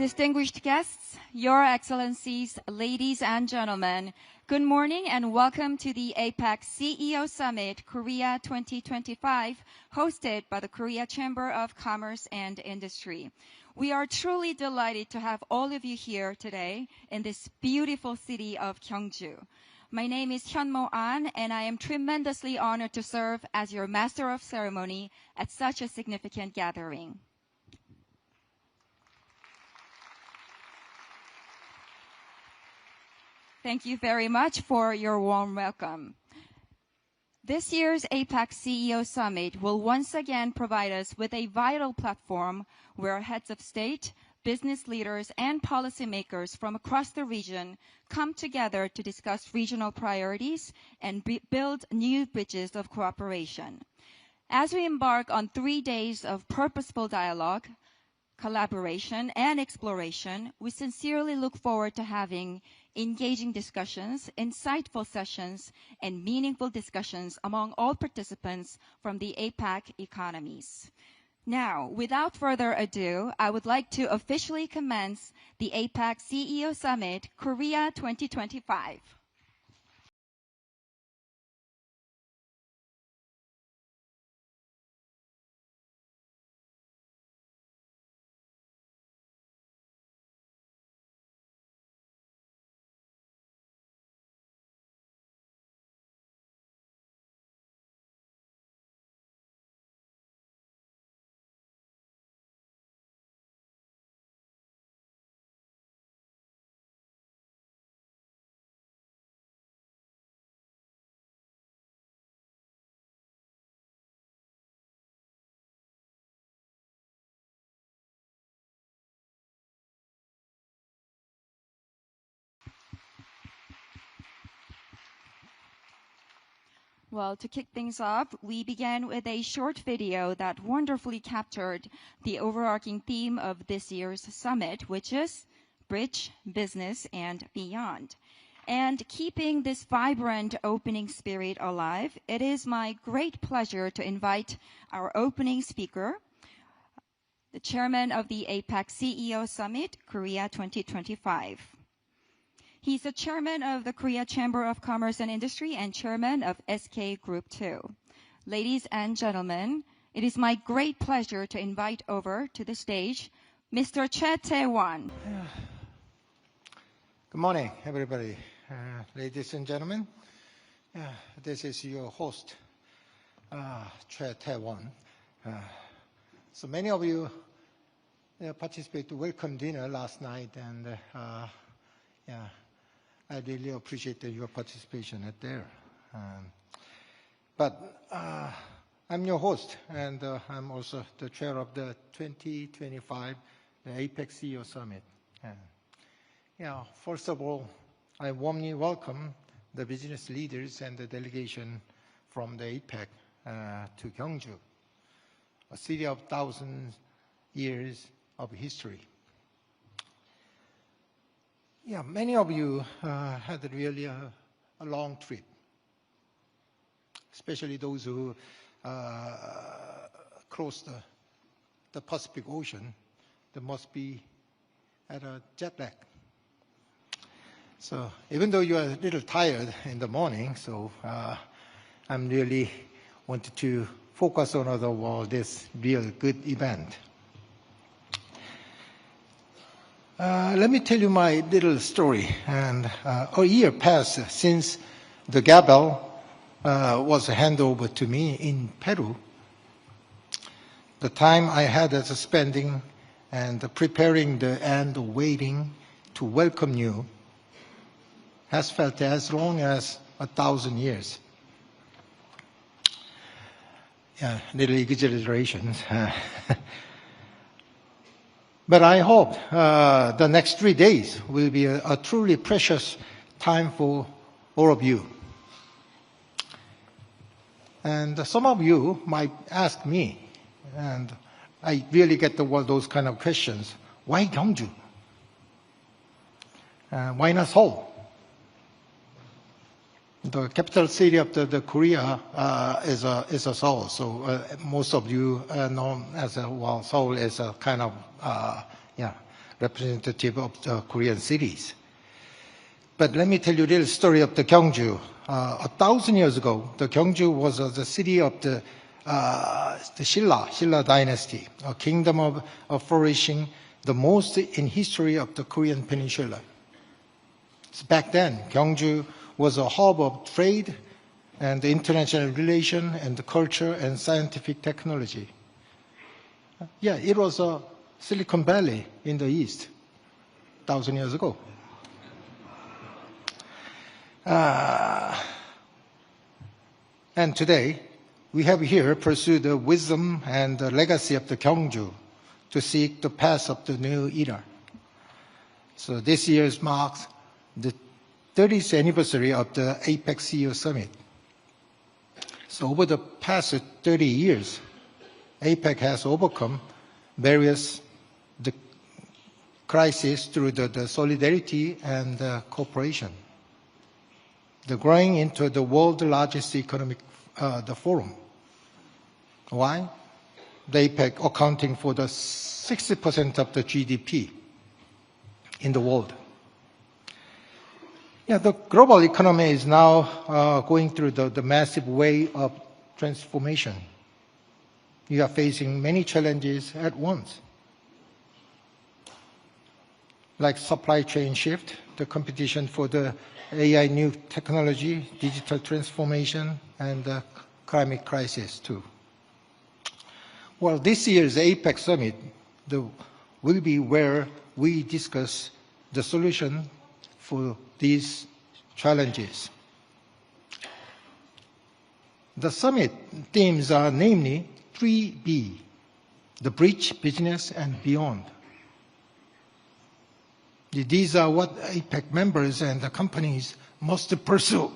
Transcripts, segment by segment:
Distinguished guests, Your Excellencies, ladies and gentlemen, good morning and welcome to the APEC CEO Summit Korea 2025, hosted by the Korea Chamber of Commerce and Industry. We are truly delighted to have all of you here today in this beautiful city of Gyeongju. My name is Hyunmo An, and I am tremendously honored to serve as your Master of Ceremony at such a significant gathering. Thank you very much for your warm welcome. This year's APEC CEO Summit will once again provide us with a vital platform where heads of state, business leaders, and policymakers from across the region come together to discuss regional priorities and build new bridges of cooperation. As we embark on 3 days of purposeful dialogue, collaboration, and exploration, we sincerely look forward to having engaging discussions, insightful sessions, and meaningful discussions among all participants from the APEC economies. Now, without further ado, I would like to officially commence the APEC CEO Summit Korea 2025. Well, to kick things off, we began with a short video that wonderfully captured the overarching theme of this year's summit, which is Bridge, Business, and Beyond. And keeping this vibrant opening spirit alive, it is my great pleasure to invite our opening speaker, the chairman of the APEC CEO Summit, Korea 2025. He's the chairman of the Korea Chamber of Commerce and Industry and chairman of SK Group 2. Ladies and gentlemen, it is my great pleasure to invite over to the stage Mr. Tae-won. Good morning, everybody. Ladies and gentlemen, this is your host, Tae-won. So many of you participated to welcome dinner last night, and I really appreciate your participation at there. But I'm your host, and I'm also the chair of the 2025 APEC CEO Summit. First of all, I warmly welcome the business leaders and the delegation from the APEC to Gyeongju, a city of 1,000 years of history. Many of you had really a long trip, especially those who crossed the Pacific Ocean. They must be at a jet lag. So even though you are a little tired in the morning, so I'm really wanted to focus on this real good event. Let me tell you my little story. And a year passed since the gavel was handed over to me in Peru. The time I had as spending and preparing and waiting to welcome you has felt as long as 1,000 years. Little exaggeration. But I hope the next 3 days will be a truly precious time for all of you. And some of you might ask me, and I really get those kind of questions, why Gyeongju? Why not Seoul? The capital city of the Korea is a Seoul. So most of you know as Seoul is a kind of representative of the Korean cities. But let me tell you a little story of the Gyeongju. 1,000 years ago, the Gyeongju was the city of the Silla dynasty, a kingdom of flourishing, the most in history of the Korean peninsula. So back then, Gyeongju was a hub of trade and international relation and the culture and scientific technology. Yeah, it was a Silicon Valley in the East 1,000 years ago. And today, we have here pursued the wisdom and the legacy of the Gyeongju to seek the path of the new era. So this year marks the 30th anniversary of the APEC CEO Summit. So over the past 30 years, APEC has overcome various crises through the solidarity and cooperation. The growing into the world's largest economic forum. Why? The APEC accounting for the 60% of the GDP in the world. Yeah, the global economy is now going through the massive wave of transformation. You are facing many challenges at once, like supply chain shift, the competition for the AI new technology, digital transformation, and the climate crisis too. Well, this year's APEC Summit will be where we discuss the solution for these challenges. The summit themes are namely 3B, the bridge, business, and beyond. These are what APEC members and the companies must pursue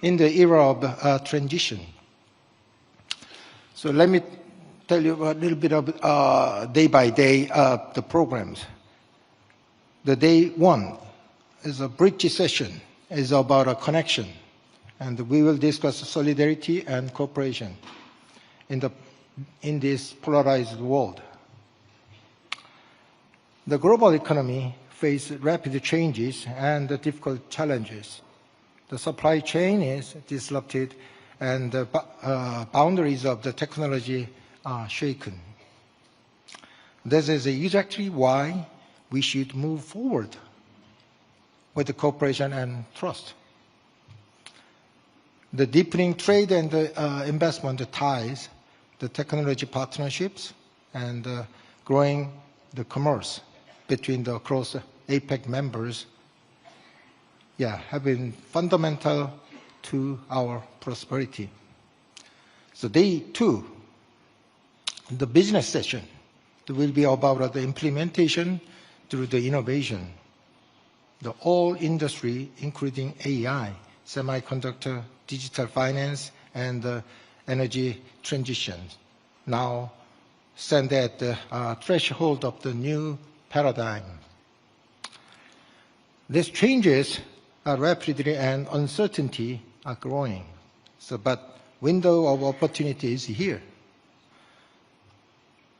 in the era of transition. So let me tell you a little bit of day by day the programs. The day one is a bridge session, is about a connection, and we will discuss solidarity and cooperation in this polarized world. The global economy faces rapid changes and difficult challenges. The supply chain is disrupted and the boundaries of the technology are shaken. This is exactly why we should move forward with the cooperation and trust. The deepening trade and investment ties, the technology partnerships, and growing the commerce between the cross APEC members, have been fundamental to our prosperity. So day two, the business session, will be about the implementation through the innovation. The all industry, including AI, semiconductor, digital finance, and energy transition, now stand at the threshold of the new paradigm. These changes are rapidly and uncertainty are growing. But window of opportunity is here.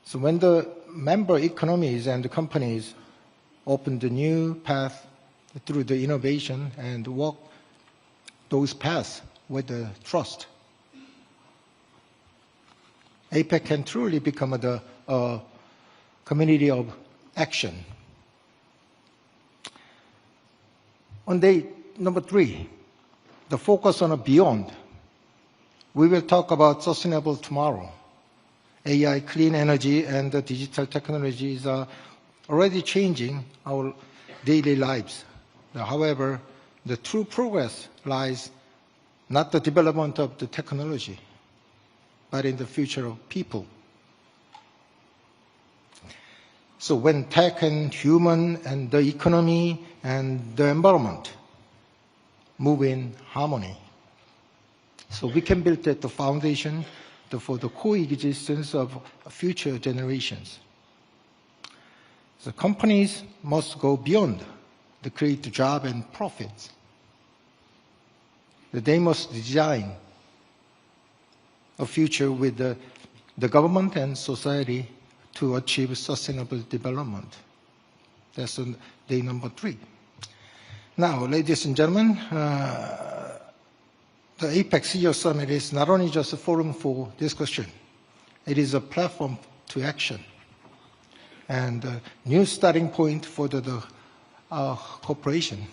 So when the member economies and the companies open the new path through the innovation and walk those paths with the trust, APEC can truly become the community of action. On day number 3, the focus on a beyond, we will talk about sustainable tomorrow. AI, clean energy, and the digital technologies are already changing our daily lives. However, the true progress lies not the development of the technology, but in the future of people. So when tech and human and the economy and the environment move in harmony, so we can build the foundation for the coexistence of future generations. So companies must go beyond the create job and profits. They must design a future with the government and society to achieve sustainable development. That's day number 3. Now, ladies and gentlemen, the APEC CEO Summit is not only just a forum for discussion, it is a platform to action and a new starting point for the cooperation.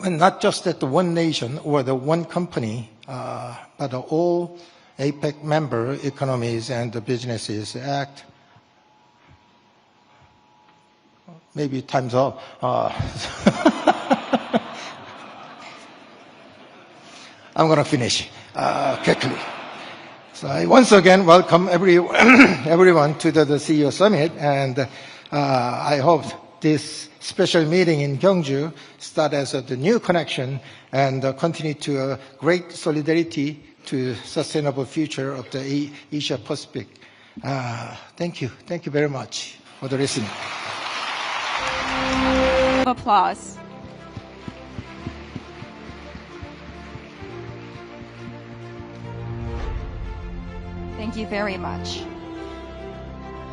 And not just that the one nation or the one company, but all APEC member economies and the businesses act. Maybe time's up. I'm going to finish quickly. So I once again welcome everyone to the CEO Summit, and I hope this special meeting in Gyeongju start as the new connection and continue to great solidarity to sustainable future of the Asia Pacific. Thank you. Thank you very much for the listening. Applause. Thank you very much.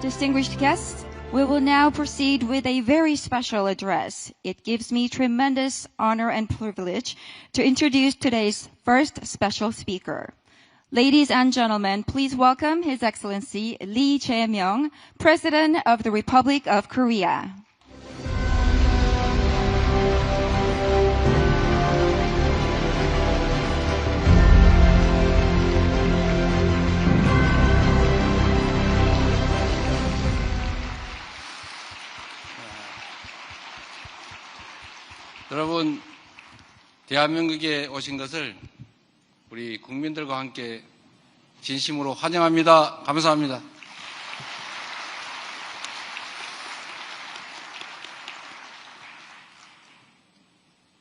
Distinguished guests, we will now proceed with a very special address. It gives me tremendous honor and privilege to introduce today's first special speaker. Ladies and gentlemen, please welcome His Excellency Jae Myung, President of the Republic of Korea. 여러분, 대한민국에 오신 것을 우리 국민들과 함께 진심으로 환영합니다. 감사합니다.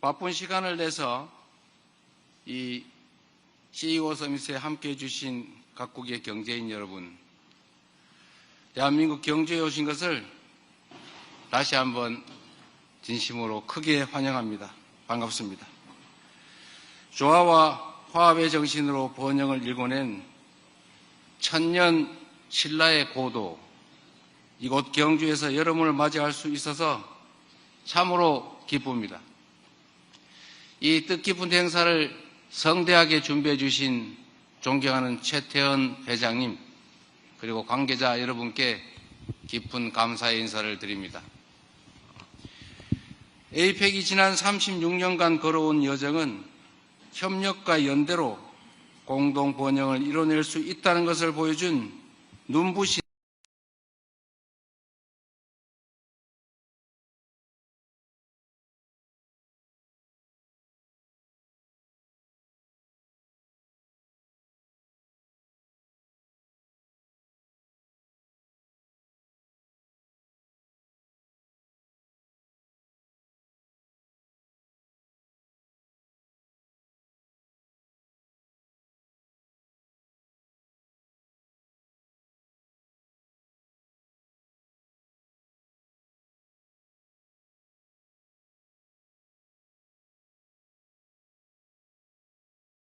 바쁜 시간을 내서 이 CEO 서밋에 함께해 주신 각국의 경제인 여러분, 대한민국 경주에 오신 것을 다시 한번 진심으로 크게 환영합니다. 반갑습니다. 조화와 화합의 정신으로 번영을 일궈낸 천년 신라의 고도, 이곳 경주에서 여러분을 맞이할 수 있어서 참으로 기쁩니다. 이 뜻깊은 행사를 성대하게 준비해 주신 존경하는 최태원 회장님, 그리고 관계자 여러분께 깊은 감사의 인사를 드립니다. APEC이 지난 36년간 걸어온 여정은 협력과 연대로 공동 번영을 이뤄낼 수 있다는 것을 보여준 눈부신